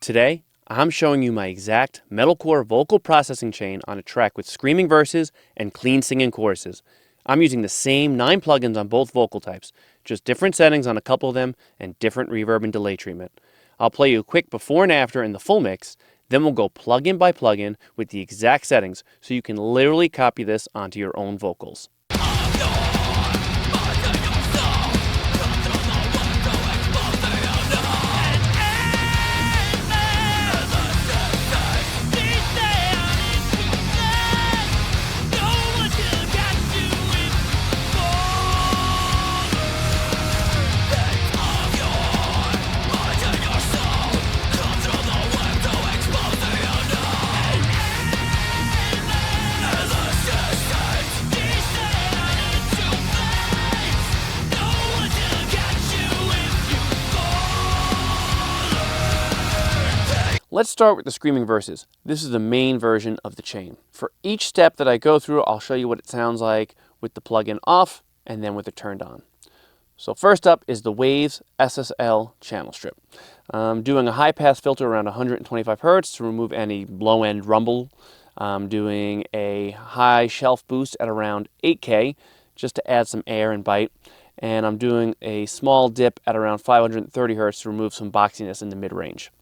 Today, I'm showing you my exact Metalcore vocal processing chain on a track with screaming verses and clean singing choruses. I'm using the same 9 plugins on both vocal types, just different settings on a couple of them and different reverb and delay treatment. I'll play you a quick before and after in the full mix, then we'll go plugin by plugin with the exact settings so you can literally copy this onto your own vocals. Let's start with the screaming verses. This is the main version of the chain. For each step that I go through, I'll show you what it sounds like with the plugin off and then with it turned on. So first up is the Waves SSL channel strip. I'm doing a high pass filter around 125 Hz to remove any low end rumble. I'm doing a high shelf boost at around 8K just to add some air and bite. And I'm doing a small dip at around 530 Hz to remove some boxiness in the mid-range.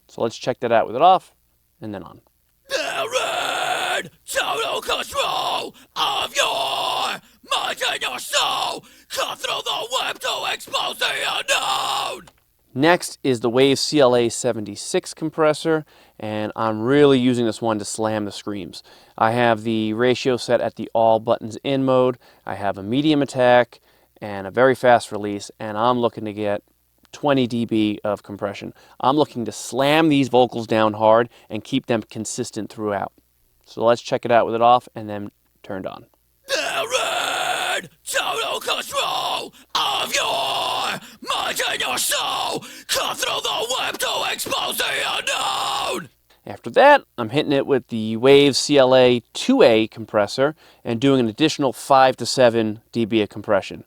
So let's check that out with it off, and then on. They're in total control of your mind and your soul. Cut through the web to expose the unknown. Next is the Waves CLA 76 compressor, and I'm really using this one to slam the screams. I have the ratio set at the all buttons in mode. I have a medium attack and a very fast release, and I'm looking to get 20 dB of compression. I'm looking to slam these vocals down hard and keep them consistent throughout. So let's check it out with it off and then turned on. They're in total control of your mind and your soul. Cut through the web to expose the unknown. After that, I'm hitting it with the Waves CLA 2A compressor and doing an additional 5 to 7 dB of compression.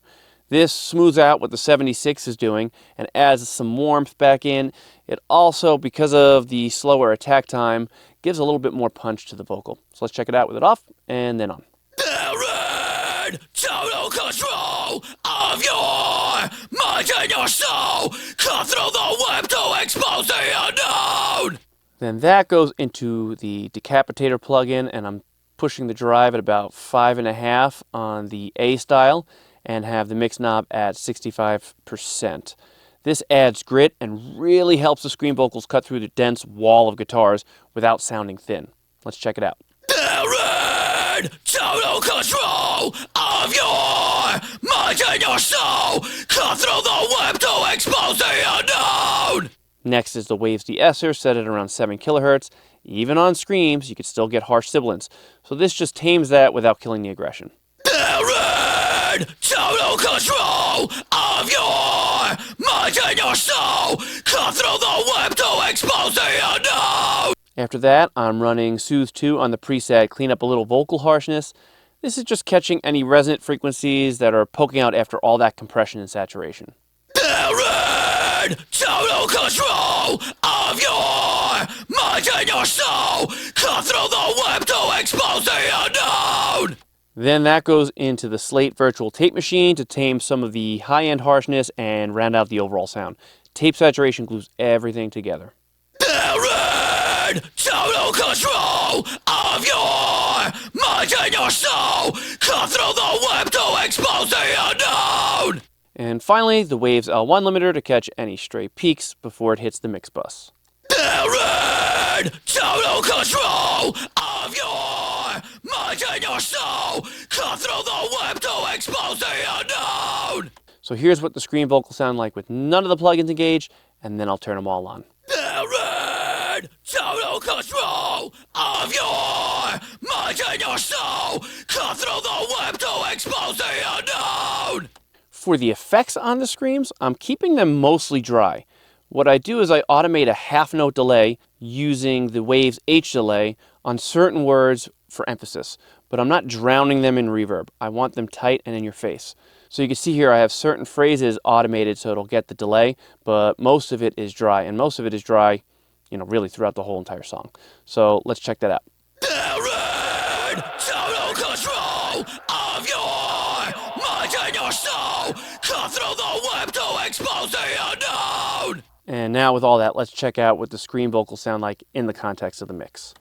This smooths out what the 76 is doing and adds some warmth back in. It also, because of the slower attack time, gives a little bit more punch to the vocal. So let's check it out with it off and then on. They're in total control of your mind and your soul. Cut through the web to expose the unknown. Then that goes into the decapitator plugin, and I'm pushing the drive at about 5.5 on the A style and have the mix knob at 65%. This adds grit and really helps the scream vocals cut through the dense wall of guitars without sounding thin. Let's check it out. They're in total control of your mind and your soul. Cut through the web to expose the unknown. Next is the Waves de-esser, set at around 7 kHz. Even on screams, you could still get harsh sibilants. So this just tames that without killing the aggression. They're in total control of your mind and your soul. Cut through the web to expose the unknown. After that, I'm running Soothe 2 on the preset, clean up a little vocal harshness. This is just catching any resonant frequencies that are poking out after all that compression and saturation. They're in total control of your mind and your soul. Cut through the web to expose the unknown. Then that goes into the Slate virtual tape machine to tame some of the high-end harshness and round out the overall sound. Tape saturation glues everything together. They're in total control of your mind and your soul. Cut through the web to expose the unknown. And finally, the Waves L1 limiter to catch any stray peaks before it hits the mix bus. They're in total control of your mind and your soul. Cut through the web to expose the unknown. So here's what the scream vocals sound like with none of the plugins engaged, and then I'll turn them all on. They're in total control of your mind and your soul. Cut through the web to expose the unknown. For the effects on the screams, I'm keeping them mostly dry. What I do is I automate a half-note delay using the Waves H delay on certain words for emphasis, but I'm not drowning them in reverb. I want them tight and in your face. So you can see here I have certain phrases automated so it'll get the delay, but most of it is dry, and most of it is dry really throughout the whole entire song. So let's check that out. They're in total control of your mind and your soul. Cut through the web to expose the unknown. And now with all that, let's check out what the scream vocals sound like in the context of the mix.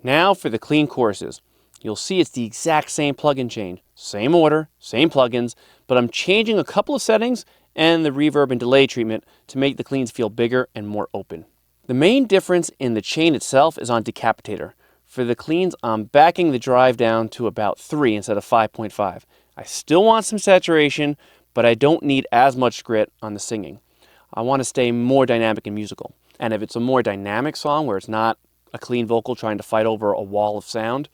Now for the clean choruses. You'll see it's the exact same plugin chain, same order, same plugins, but I'm changing a couple of settings and the reverb and delay treatment to make the cleans feel bigger and more open. The main difference in the chain itself is on decapitator. For the cleans, I'm backing the drive down to about 3 instead of 5.5. I still want some saturation, but I don't need as much grit on the singing. I want to stay more dynamic and musical. And if it's a more dynamic song where it's not a clean vocal trying to fight over a wall of sound,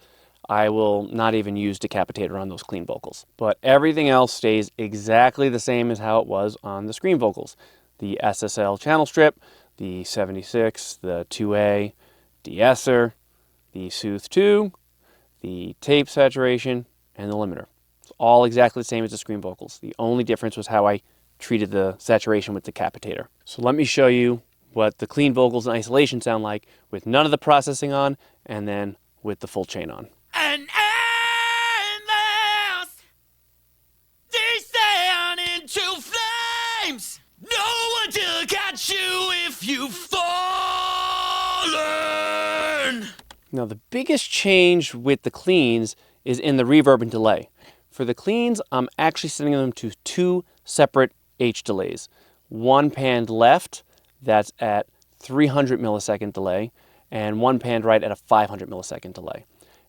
I will not even use decapitator on those clean vocals. But everything else stays exactly the same as how it was on the scream vocals. The SSL channel strip, the 76, the 2A, de-esser, the Soothe 2, the tape saturation, and the limiter. It's all exactly the same as the scream vocals. The only difference was how I treated the saturation with decapitator. So let me show you what the clean vocals and isolation sound like with none of the processing on and then with the full chain on. An endless descent into flames. No one to catch you if you've fallen. Now the biggest change with the cleans is in the reverb and delay. For the cleans, I'm actually setting them to 2 separate H delays. One panned left, that's at 300 millisecond delay, and one panned right at a 500 millisecond delay.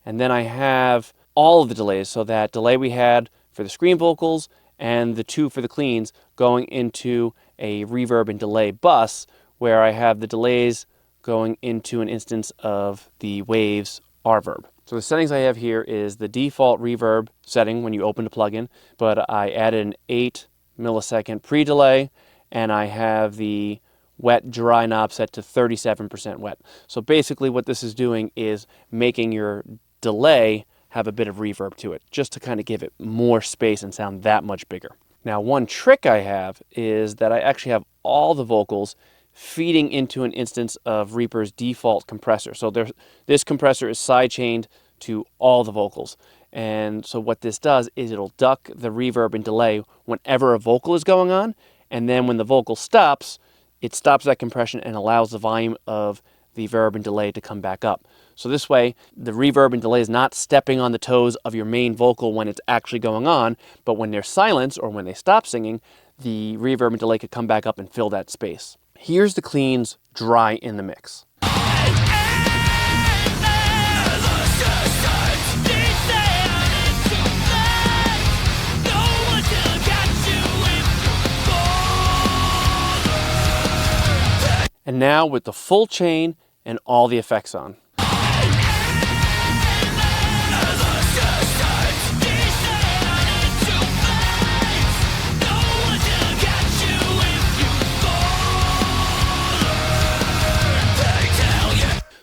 And then I have all of the delays, so that delay we had for the scream vocals and the 2 for the cleans going into a reverb and delay bus, where I have the delays going into an instance of the Waves Reverb. So the settings I have here is the default reverb setting when you open the plugin, but I added an 8 millisecond pre-delay, and I have the wet dry knob set to 37% wet. So basically what this is doing is making your delay have a bit of reverb to it, just to kind of give it more space and sound that much bigger. Now one trick I have is that I actually have all the vocals feeding into an instance of Reaper's default compressor. So this compressor is sidechained to all the vocals. And so what this does is it'll duck the reverb and delay whenever a vocal is going on, and then when the vocal stops, it stops that compression and allows the volume of the verb and delay to come back up. So this way, the reverb and delay is not stepping on the toes of your main vocal when it's actually going on, but when there's silence or when they stop singing, the reverb and delay could come back up and fill that space. Here's the cleans dry in the mix. And now with the full chain and all the effects on.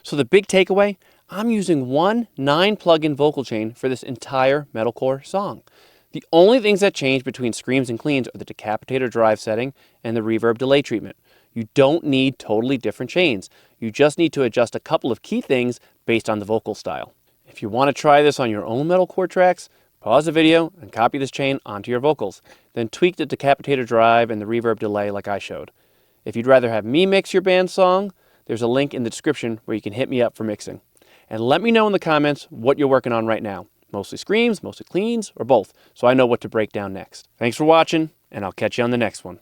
So the big takeaway, I'm using one 9-plugin vocal chain for this entire metalcore song. The only things that change between screams and cleans are the decapitator drive setting and the reverb delay treatment. You don't need totally different chains. You just need to adjust a couple of key things based on the vocal style. If you want to try this on your own metalcore tracks, pause the video and copy this chain onto your vocals. Then tweak the decapitator drive and the reverb delay like I showed. If you'd rather have me mix your band's song, there's a link in the description where you can hit me up for mixing. And let me know in the comments what you're working on right now. Mostly screams, mostly cleans, or both, so I know what to break down next. Thanks for watching, and I'll catch you on the next one.